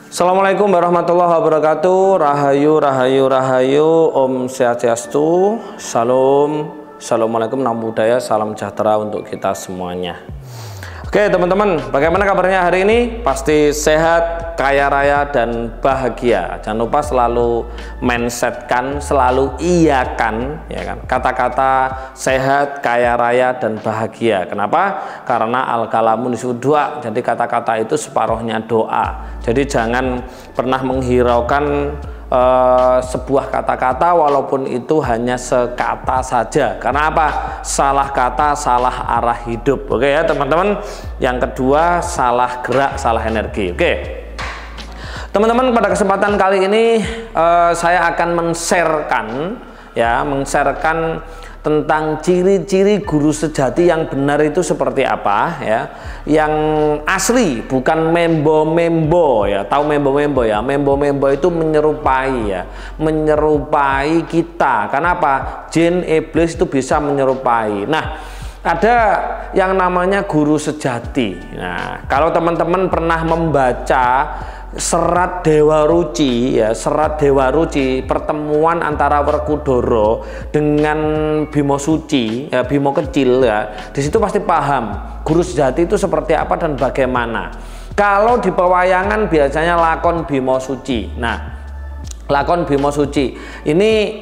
Assalamualaikum warahmatullahi wabarakatuh. Rahayu, rahayu, rahayu. Om Swastiastu. Salam. Assalamualaikum, namo buddhaya, salam sejahtera untuk kita semuanya. Oke teman-teman, bagaimana kabarnya hari ini? Pasti sehat, kaya raya, dan bahagia. Jangan lupa selalu mindsetkan, selalu iyakan, ya kan? Kata-kata sehat, kaya raya, dan bahagia. Kenapa? Karena al-kalamu nisfu doa. Jadi kata-kata itu separuhnya doa. Jadi jangan pernah menghiraukan sebuah kata-kata walaupun itu hanya sekata saja. Karena apa? Salah kata, salah arah hidup. Oke ya teman-teman. Yang kedua, salah gerak, salah energi. Oke teman-teman, pada kesempatan kali ini saya akan men-sharekan tentang ciri-ciri guru sejati yang benar itu seperti apa ya, yang asli, bukan membo-membo ya. Tahu membo-membo ya? Membo-membo itu menyerupai kita. Kenapa? Jin, iblis itu bisa menyerupai. Nah, ada yang namanya guru sejati. Nah, kalau teman-teman pernah membaca Serat Dewa Ruci ya, Serat Dewa Ruci, pertemuan antara Werkudara dengan Bimo Suci ya, Bimo kecil ya, di situ pasti paham guru sejati itu seperti apa dan bagaimana. Kalau di pewayangan biasanya lakon Bimo Suci. Nah, lakon Bimo Suci ini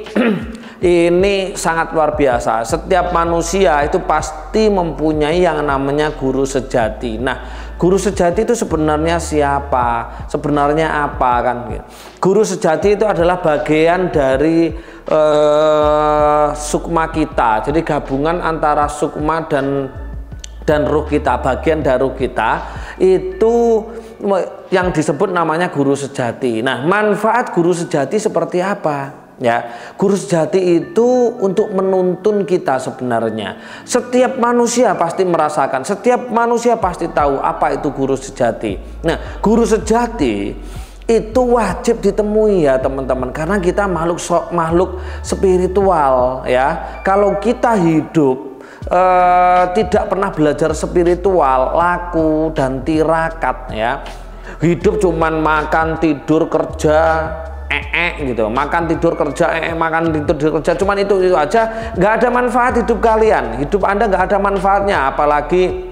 ini sangat luar biasa. Setiap manusia itu pasti mempunyai yang namanya guru sejati. Nah, guru sejati itu sebenarnya siapa? Sebenarnya apa kan? Guru sejati itu adalah bagian dari sukma kita. Jadi gabungan antara sukma dan ruh kita, bagian dari ruh kita itu yang disebut namanya guru sejati. Nah, manfaat guru sejati seperti apa? Ya, guru sejati itu untuk menuntun kita sebenarnya. Setiap manusia pasti merasakan, setiap manusia pasti tahu apa itu guru sejati. Nah, guru sejati itu wajib ditemui ya teman-teman, karena kita makhluk spiritual ya. Kalau kita hidup tidak pernah belajar spiritual, laku dan tirakat ya. Hidup cuman makan, tidur, kerja, gitu, makan tidur kerja, makan tidur kerja, cuman itu aja, nggak ada manfaat hidup kalian. Hidup Anda nggak ada manfaatnya. Apalagi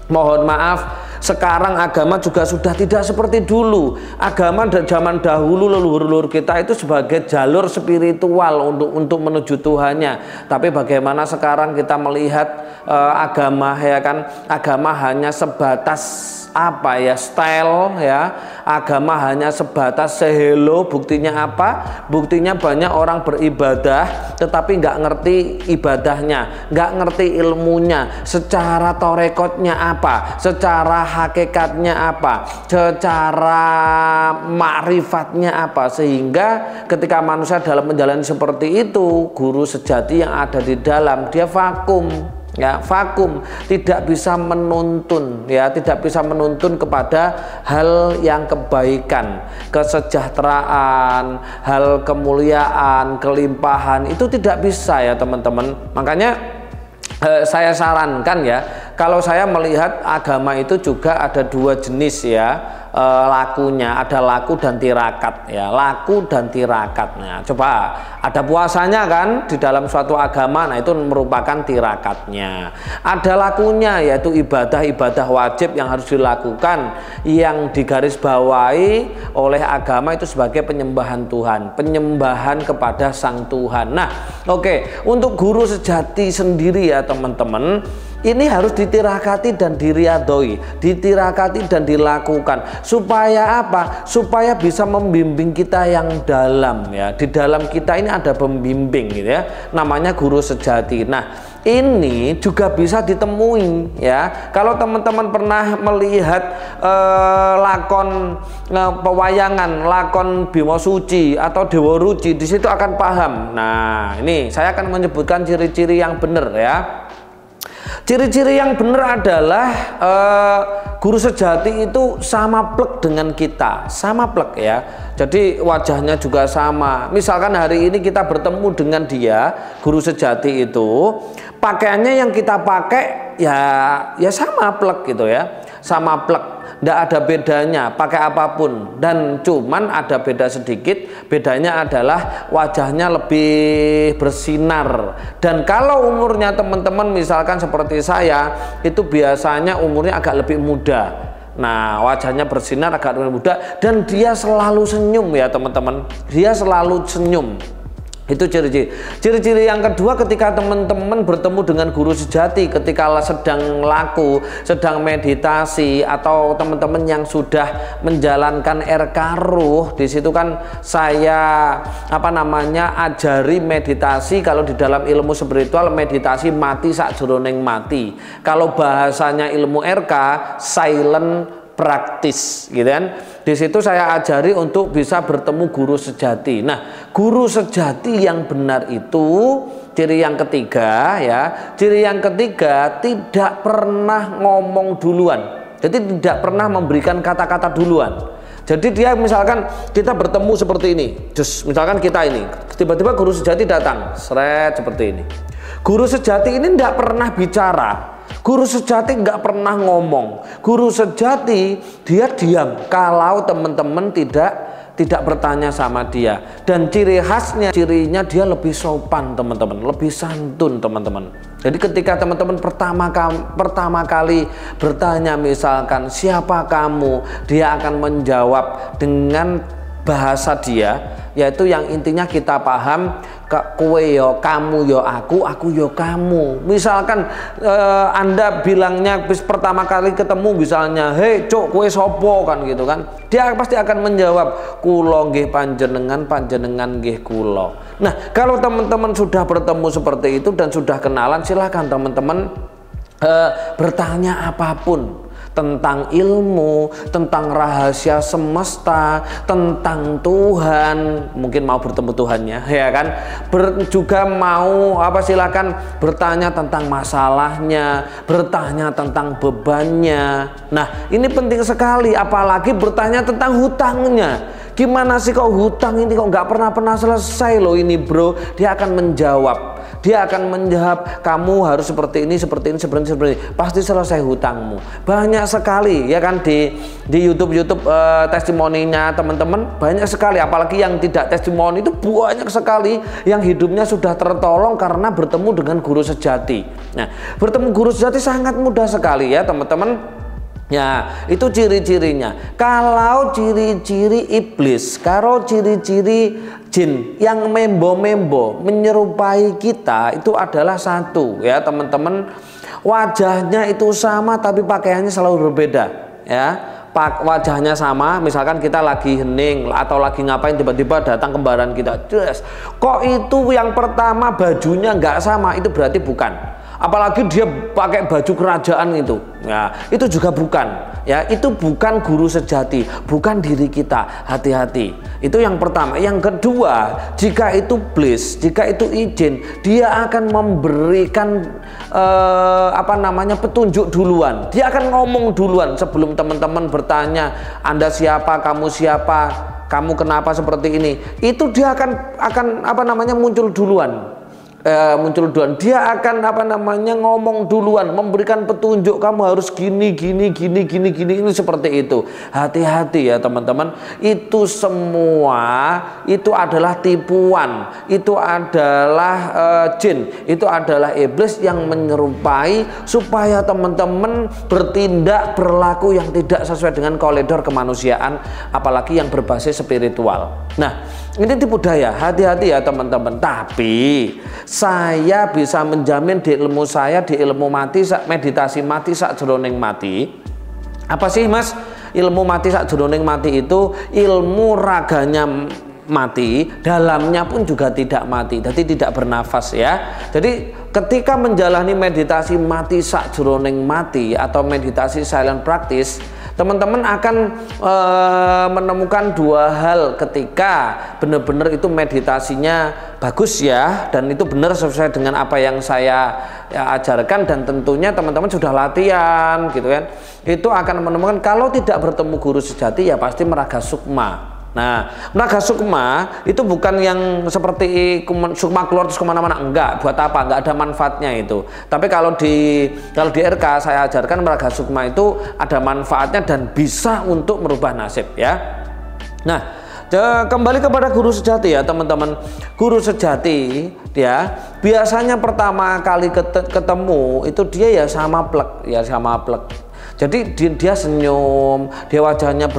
mohon maaf, sekarang agama juga sudah tidak seperti dulu. Agama dari zaman dahulu leluhur-leluhur kita itu sebagai jalur spiritual untuk menuju Tuhannya. Tapi bagaimana sekarang kita melihat agama ya kan, agama hanya sebatas apa ya, style ya. Agama hanya sebatas sehelo. Buktinya apa? Buktinya banyak orang beribadah tetapi nggak ngerti ibadahnya, nggak ngerti ilmunya, secara torekotnya apa, secara hakikatnya apa, secara ma'rifatnya apa. Sehingga ketika manusia dalam menjalani seperti itu, guru sejati yang ada di dalam dia vakum ya, vakum, tidak bisa menuntun ya, tidak bisa menuntun kepada hal yang kebaikan, kesejahteraan, hal kemuliaan, kelimpahan, itu tidak bisa ya teman-teman. Makanya saya sarankan ya, kalau saya melihat agama itu juga ada dua jenis ya, lakunya, ada laku dan tirakat ya, laku dan tirakat. Nah, coba ada puasanya kan di dalam suatu agama, nah itu merupakan tirakatnya. Ada lakunya, yaitu ibadah-ibadah wajib yang harus dilakukan, yang digarisbawahi oleh agama itu sebagai penyembahan Tuhan, penyembahan kepada Sang Tuhan. Nah, oke, untuk guru sejati sendiri ya teman-teman, ini harus ditirakati dan diriadoi, ditirakati dan dilakukan. Supaya apa? Supaya bisa membimbing kita yang dalam ya. Di dalam kita ini ada pembimbing gitu ya, namanya guru sejati. Nah, ini juga bisa ditemui ya. Kalau teman-teman pernah melihat lakon pewayangan, lakon Bimo Suci atau Dewa Ruci, di situ akan paham. Nah, ini saya akan menyebutkan ciri-ciri yang benar ya. Ciri-ciri yang benar adalah guru sejati itu sama plek dengan kita, sama plek ya. Jadi wajahnya juga sama. Misalkan hari ini kita bertemu dengan dia, guru sejati itu, pakaiannya yang kita pakai ya sama plek gitu ya, sama plek. Tidak ada bedanya pakai apapun, dan cuman ada beda sedikit, bedanya adalah wajahnya lebih bersinar. Dan kalau umurnya teman-teman misalkan seperti saya, itu biasanya umurnya agak lebih muda. Nah, wajahnya bersinar, agak lebih muda, dan dia selalu senyum ya teman-teman, dia selalu senyum. Itu ciri-ciri. Ciri-ciri yang kedua, ketika teman-teman bertemu dengan guru sejati, ketika sedang laku, sedang meditasi, atau teman-teman yang sudah menjalankan RK Ruh, di situ kan saya ajari meditasi. Kalau di dalam ilmu spiritual, meditasi mati sakjroning mati. Kalau bahasanya ilmu RK, silent praktis, gitu kan. Di situ saya ajari untuk bisa bertemu guru sejati. Nah, guru sejati yang benar itu ciri yang ketiga ya. Ciri yang ketiga, tidak pernah ngomong duluan. Jadi tidak pernah memberikan kata-kata duluan. Jadi dia misalkan kita bertemu seperti ini, misalkan kita ini, tiba-tiba guru sejati datang, seret seperti ini. Guru sejati ini tidak pernah bicara. Guru sejati nggak pernah ngomong. Guru sejati dia diam kalau teman-teman tidak bertanya sama dia. Dan ciri khasnya, cirinya dia lebih sopan teman-teman, lebih santun teman-teman. Jadi ketika teman-teman pertama kali bertanya misalkan siapa kamu, dia akan menjawab dengan bahasa dia, yaitu yang intinya kita paham, kue yo kamu yo aku yo kamu. Misalkan Anda bilangnya pertama kali ketemu misalnya, hei cuk kue sopo kan gitu kan, dia pasti akan menjawab kulo nggih panjenengan, panjenengan nggih kulo. Nah, kalau teman-teman sudah bertemu seperti itu dan sudah kenalan, silahkan teman-teman bertanya apapun tentang ilmu, tentang rahasia semesta, tentang Tuhan. Mungkin mau bertemu Tuhannya, ya kan? Juga mau silakan bertanya tentang masalahnya, bertanya tentang bebannya. Nah, ini penting sekali, apalagi bertanya tentang hutangnya. Gimana sih kok hutang ini kok nggak pernah selesai loh ini bro? Dia akan menjawab. Dia akan menjawab, kamu harus seperti ini. Pasti selesai hutangmu. Banyak sekali ya kan di YouTube testimoninya teman-teman, banyak sekali. Apalagi yang tidak testimoni itu banyak sekali yang hidupnya sudah tertolong karena bertemu dengan guru sejati. Nah, bertemu guru sejati sangat mudah sekali ya teman-teman. Ya, itu ciri-cirinya. Kalau ciri-ciri iblis, kalau ciri-ciri jin yang membo-membo menyerupai kita, itu adalah satu ya teman-teman, wajahnya itu sama tapi pakaiannya selalu berbeda ya. Wajahnya sama, misalkan kita lagi hening atau lagi ngapain, tiba-tiba datang kembaran kita, kok itu yang pertama bajunya nggak sama, itu berarti bukan. Apalagi dia pakai baju kerajaan itu, ya itu juga bukan, ya itu bukan guru sejati, bukan diri kita. Hati-hati, itu yang pertama. Yang kedua, jika itu bliss, jika itu izin, dia akan memberikan petunjuk duluan. Dia akan ngomong duluan sebelum teman-teman bertanya, Anda siapa, kamu siapa, kamu kenapa seperti ini. Itu dia akan muncul duluan. Dia akan ngomong duluan, memberikan petunjuk, kamu harus gini ini seperti itu. Hati-hati ya teman-teman, itu semua itu adalah tipuan, itu adalah jin, itu adalah iblis yang menyerupai supaya teman-teman bertindak, berlaku yang tidak sesuai dengan koridor kemanusiaan, apalagi yang berbasis spiritual. Nah, ini tipu daya, hati-hati ya teman-teman. Tapi saya bisa menjamin di ilmu saya, di ilmu mati, meditasi mati sakjroning mati. Apa sih mas? Ilmu mati sakjroning mati itu ilmu raganya mati, dalamnya pun juga tidak mati, jadi tidak bernafas ya. Jadi ketika menjalani meditasi mati sakjroning mati atau meditasi silent practice, teman-teman akan menemukan dua hal ketika benar-benar itu meditasinya bagus ya, dan itu benar sesuai dengan apa yang saya ajarkan, dan tentunya teman-teman sudah latihan gitu kan. Itu akan menemukan kalau tidak bertemu guru sejati ya pasti meraga sukma. Nah, meraga sukma itu bukan yang seperti sukma keluar terus kemana-mana, enggak. Buat apa? Enggak ada manfaatnya itu. Tapi kalau di RK saya ajarkan meraga sukma itu ada manfaatnya dan bisa untuk merubah nasib ya. Nah, kembali kepada guru sejati ya teman-teman. Guru sejati ya biasanya pertama kali ketemu itu dia ya sama plek. Jadi dia senyum, dia wajahnya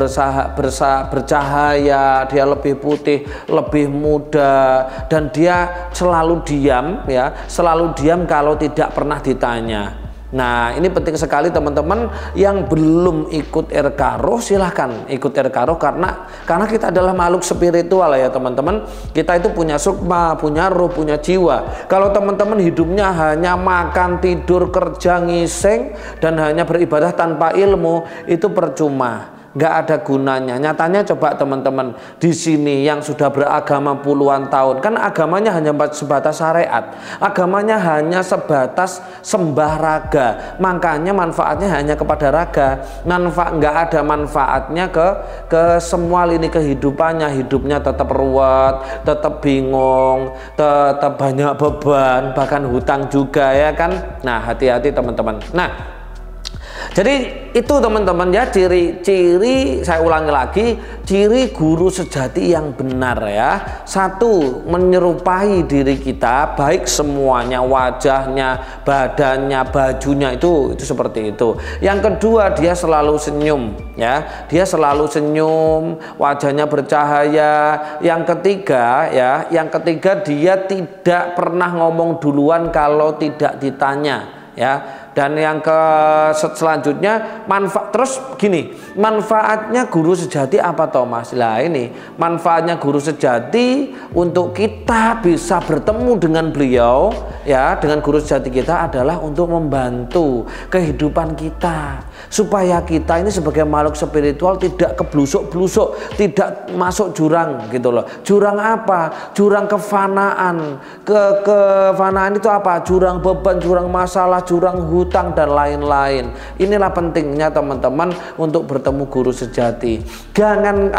bercahaya, dia lebih putih, lebih muda, dan dia selalu diam ya, selalu diam kalau tidak pernah ditanya. Nah, ini penting sekali teman-teman yang belum ikut RK Roh, silahkan ikut RK Roh karena kita adalah makhluk spiritual ya teman-teman. Kita itu punya sukma, punya roh, punya jiwa. Kalau teman-teman hidupnya hanya makan, tidur, kerja, ngising dan hanya beribadah tanpa ilmu, itu percuma. Nggak ada gunanya. Nyatanya coba teman-teman di sini yang sudah beragama puluhan tahun, kan agamanya hanya sebatas syariat, agamanya hanya sebatas sembah raga, makanya manfaatnya hanya kepada raga, nggak ada manfaatnya ke semua lini kehidupannya. Hidupnya tetap ruwet, tetap bingung, tetap banyak beban, bahkan hutang juga ya kan. Nah, hati-hati teman-teman. Nah, jadi itu teman-teman ya, ciri-ciri, saya ulangi lagi, ciri guru sejati yang benar ya. Satu, menyerupai diri kita, baik semuanya, wajahnya, badannya, bajunya, itu seperti itu. Yang kedua, dia selalu senyum ya, dia selalu senyum, wajahnya bercahaya. Yang ketiga dia tidak pernah ngomong duluan kalau tidak ditanya ya. Dan yang selanjutnya terus gini, manfaatnya guru sejati apa toh Mas? Lah ini manfaatnya guru sejati untuk kita bisa bertemu dengan beliau ya, dengan guru sejati kita adalah untuk membantu kehidupan kita supaya kita ini sebagai makhluk spiritual tidak keblusuk-blusuk, tidak masuk jurang gitu loh. Jurang apa? Jurang kefanaan. Kefanaan itu apa? Jurang beban, jurang masalah, jurang hutang dan lain-lain. Inilah pentingnya teman-teman untuk bertemu guru sejati. Jangan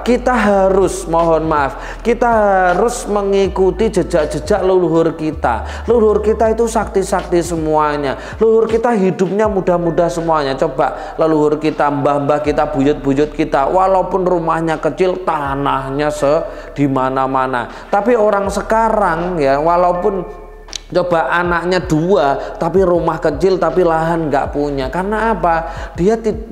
kita harus, mohon maaf, kita harus mengikuti jejak-jejak leluhur kita. Leluhur kita itu sakti-sakti semuanya. Leluhur kita hidupnya mudah-mudah semuanya. Coba leluhur kita, mbah-mbah kita, buyut-buyut kita, walaupun rumahnya kecil, tanahnya di mana-mana. Tapi orang sekarang ya, walaupun coba anaknya 2 tapi rumah kecil tapi lahan nggak punya. Karena apa?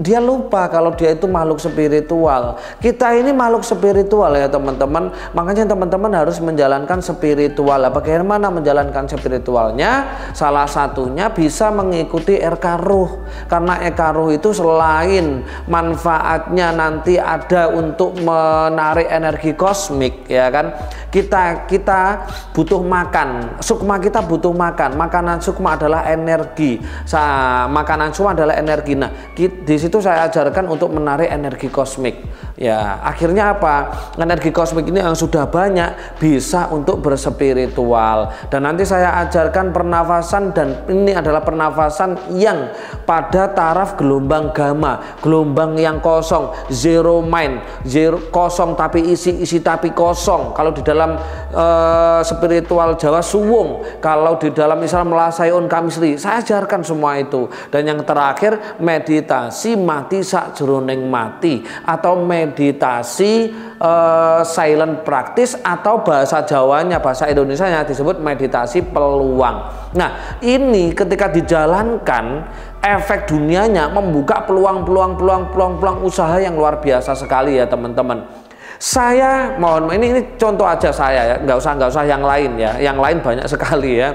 Dia lupa kalau dia itu makhluk spiritual. Kita ini makhluk spiritual ya teman-teman. Makanya teman-teman harus menjalankan spiritual. Bagaimana menjalankan spiritualnya? Salah satunya bisa mengikuti RK Roh. Karena RK Roh itu selain manfaatnya nanti ada untuk menarik energi kosmik ya kan. Kita butuh makan. Sukma kita butuh makan. Makanan sukma adalah energi. Makanan sukma adalah energi. Nah, di situ saya ajarkan untuk menarik energi kosmik. Ya, akhirnya apa? Energi kosmik ini yang sudah banyak bisa untuk berspiritual. Dan nanti saya ajarkan pernafasan, dan ini adalah pernafasan yang pada taraf gelombang gamma, gelombang yang kosong, zero mind, kosong tapi isi tapi kosong. Kalau di dalam spiritual Jawa suwung, kalau di dalam Islam melasaiun kamisri, saya ajarkan semua itu. Dan yang terakhir meditasi mati sakjroning mati, atau meditasi silent practice, atau bahasa Jawanya, bahasa Indonesianya disebut meditasi peluang. Nah, ini ketika dijalankan, efek dunianya membuka peluang usaha yang luar biasa sekali ya teman-teman. Saya mohon, ini contoh aja saya ya, nggak usah yang lain ya, yang lain banyak sekali ya.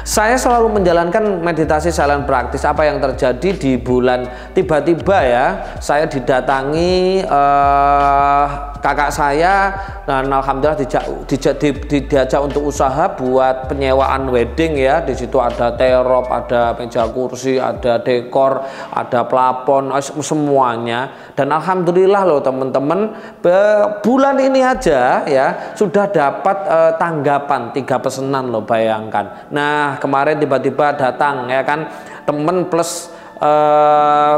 Saya selalu menjalankan meditasi silent practice. Apa yang terjadi di bulan, tiba-tiba ya saya didatangi kakak saya, dan alhamdulillah diajak untuk usaha buat penyewaan wedding ya. Di situ ada terop, ada meja kursi, ada dekor, ada plafon, semuanya. Dan alhamdulillah loh teman-teman, bulan ini aja ya sudah dapat tanggapan 3 pesanan loh, bayangkan. Nah, kemarin tiba-tiba datang ya kan, temen plus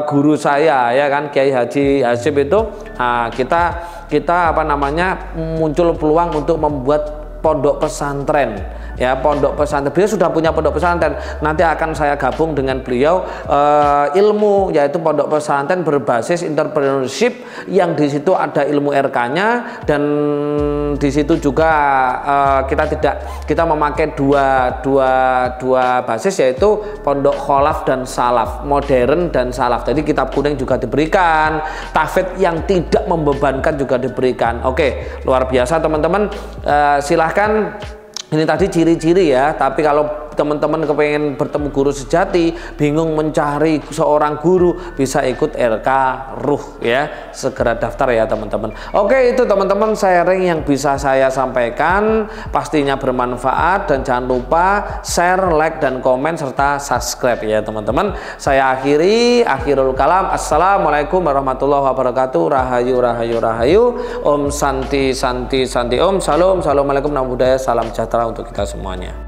guru saya ya kan, Kiai Haji Hasyim itu, nah, kita apa namanya muncul peluang untuk membuat pondok pesantren ya, pondok pesantren. Beliau sudah punya pondok pesantren, nanti akan saya gabung dengan beliau ilmu, yaitu pondok pesantren berbasis entrepreneurship yang di situ ada ilmu RK-nya, dan di situ juga kita memakai dua basis, yaitu pondok kholaf dan salaf, modern dan salaf. Jadi kitab kuning juga diberikan, tahfidz yang tidak membebankan juga diberikan. Oke, luar biasa teman-teman. Silahkan. Ini tadi ciri-ciri ya, tapi kalau teman-teman kepengen bertemu guru sejati, bingung mencari seorang guru, bisa ikut RK Ruh ya, segera daftar ya teman-teman. Oke, itu teman-teman sharing yang bisa saya sampaikan, pastinya bermanfaat, dan jangan lupa share, like, dan komen serta subscribe ya teman-teman. Saya akhirul kalam. Assalamualaikum warahmatullahi wabarakatuh. Rahayu rahayu rahayu. Om santi santi santi. Om salam. Assalamualaikum, namo buddhaya, salam sejahtera untuk kita semuanya.